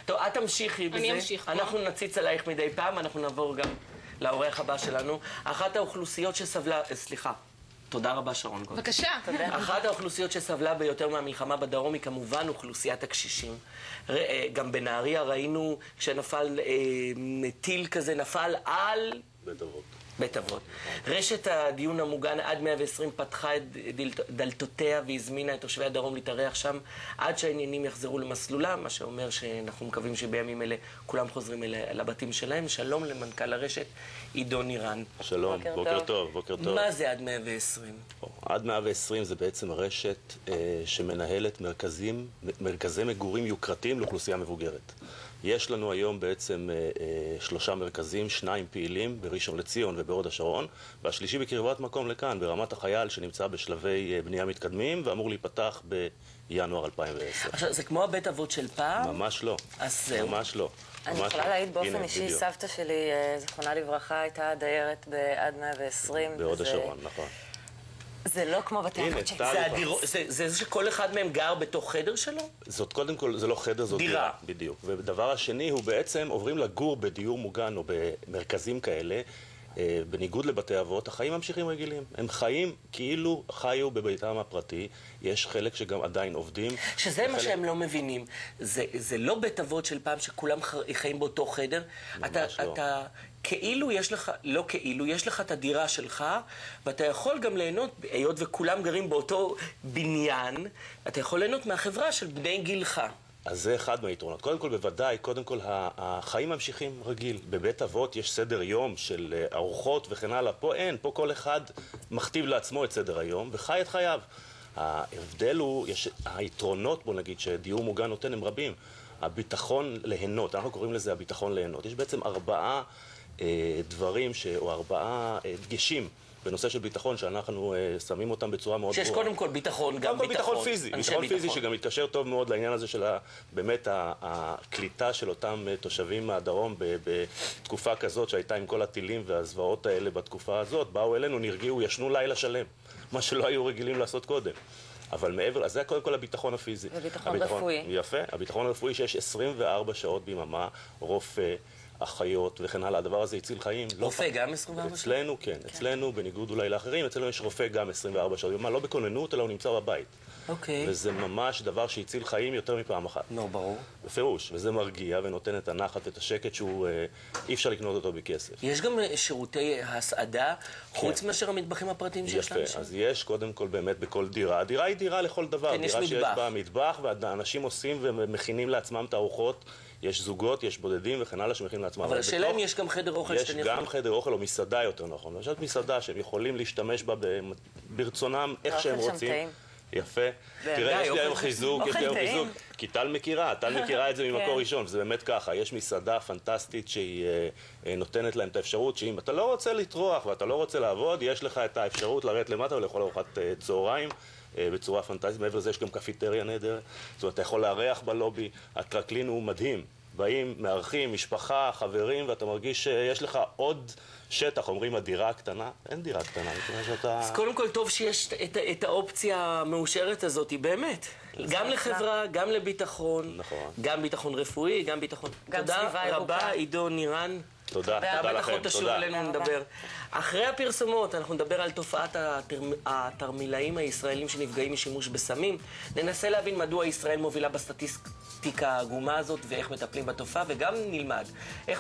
טוב, את תמשיכי בזה. אני אמשיך. אנחנו נציץ עלייך מדי פעם, אנחנו נעבור גם לאורח הבא שלנו. אחת האוכלוסיות שסבלה... סליחה. תודה רבה, שרון גולד. בבקשה. אחת האוכלוסיות שסבלה ביותר מהמלחמה בדרום היא כמובן אוכלוסיית הקשישים. גם בנהריה ראינו כשנפל טיל כזה, נפל על... בית אבות. רשת הדיון המוגן עד 120 פתחה את דלתותיה והזמינה את תושבי הדרום להתארח שם עד שהעניינים יחזרו למסלולם, מה שאומר שאנחנו מקווים שבימים אלה כולם חוזרים לבתים שלהם. שלום למנכ"ל הרשת, עידו נירן. שלום, בוקר טוב, בוקר טוב. מה זה עד 120? עד 120 זה בעצם הרשת שמנהלת מרכזי מגורים יוקרתיים לאוכלוסייה מבוגרת. יש לנו היום בעצם 3 מרכזים, 2 פעילים בראשון לציון ובהוד השרון, והשלישי בקרבת מקום לכאן, ברמת החייל, שנמצא בשלבי בנייה מתקדמים ואמור להיפתח בינואר 2010. עכשיו, זה כמו הבית אבות של פעם? ממש לא. אז זהו. ממש לא. אני יכולה להעיד באופן אישי, סבתא שלי, זכרונה לברכה, הייתה דיירת עד 120. בהוד השרון, נכון. זה לא כמו בתי אבות שלי. זה שכל אחד מהם גר בתוך חדר שלו? זאת קודם כל, זה לא חדר, זאת דירה. בדיוק. ודבר השני הוא בעצם עוברים לגור בדיור מוגן או במרכזים כאלה, בניגוד לבתי אבות, החיים ממשיכים רגילים. הם חיים כאילו חיו בביתם הפרטי, יש חלק שגם עדיין עובדים. שזה מה שהם לא מבינים. זה לא בית אבות של פעם שכולם חיים באותו חדר. ממש לא. כאילו יש לך, לא כאילו, יש לך את הדירה שלך, ואתה יכול גם ליהנות, היות וכולם גרים באותו בניין, אתה יכול ליהנות מהחברה של בני גילך. אז זה אחד מהיתרונות. קודם כל, בוודאי, קודם כל, החיים ממשיכים רגיל. בבית אבות יש סדר יום של ארוחות וכן הלאה. פה אין, פה כל אחד מכתיב לעצמו את סדר היום וחי את חייו. ההבדל הוא, היתרונות, בוא נגיד, שדיור מוגן נותן הם רבים. הביטחון ליהנות, אנחנו קוראים לזה הביטחון ליהנות. יש בעצם 4 דברים, או 4 דגשים בנושא של ביטחון שאנחנו שמים אותם בצורה מאוד ברורה. שיש קודם כל ביטחון, גם ביטחון פיזי. ביטחון פיזי שגם מתקשר טוב מאוד לעניין הזה של באמת הקליטה של אותם תושבים מהדרום בתקופה כזאת שהייתה עם כל הטילים והזוועות האלה בתקופה הזאת. באו אלינו, נרגיעו, ישנו לילה שלם, מה שלא היו רגילים לעשות קודם. אבל מעבר, אז זה קודם כל הביטחון הפיזי. וביטחון רפואי. יפה. הביטחון הרפואי שיש 24 שעות ביממה, רופא, אחיות וכן הלאה, הדבר הזה הציל חיים. רופא גם 24 שעות? אצלנו, כן. אצלנו, בניגוד אולי לאחרים, אצלנו יש רופא גם 24 שעות. לא בכוננות, אלא הוא נמצא בבית. אוקיי. וזה ממש דבר שהציל חיים יותר מפעם אחת. נו, ברור. בפירוש, וזה מרגיע ונותן את הנחת ואת השקט שהוא אי אפשר לקנות אותו בכסף. יש גם שירותי הסעדה, חוץ מאשר המטבחים הפרטיים שיש לאנשים? יפה, אז יש קודם כל באמת בכל דירה. הדירה היא דירה לכל דבר. דירה שיש בה מטבח, ואנשים עושים ומכינים לעצמם את הארוחות. יש זוגות, יש בודדים וכן הלאה שמכינים לעצמם. אבל השאלה אם יש גם חדר אוכל שאתם יכולים. יש גם חדר אוכל או מסעדה יותר נכון. יש מסעדה שהם יכולים להשתמש בה ברצונם איך שהם רוצים. יפה. תראה, יש לי היום חיזוק, כי טל מכירה את זה ממקור ראשון, וזה באמת ככה. יש מסעדה פנטסטית שהיא נותנת להם את האפשרות שאם אתה לא רוצה לטרוח ואתה לא רוצה לעבוד, יש לך את האפשרות לרדת למטה ולאכול ארוחת צהריים בצורה פנטסטית. מעבר לזה יש גם קפיטריה נהדרת, זאת אומרת, אתה יכול לארח בלובי, הטרקלין הוא מדהים. באים, מארחים, משפחה, חברים, ואתה מרגיש שיש לך עוד שטח, אומרים הדירה הקטנה, אין דירה קטנה. אז קודם כל טוב שיש את האופציה המאושרת הזאת, באמת. גם לחברה, גם לביטחון, גם ביטחון רפואי, גם ביטחון... תודה רבה, עידו נירן. תודה, תודה לכם, תודה. תשוב אלינו לדבר. אחרי הפרסומות אנחנו נדבר על תופעת התרמילאים הישראלים שנפגעים משימוש בסמים. ננסה להבין מדוע ישראל מובילה בסטטיסטיקה העגומה הזאת ואיך מטפלים בתופעה, וגם נלמד איך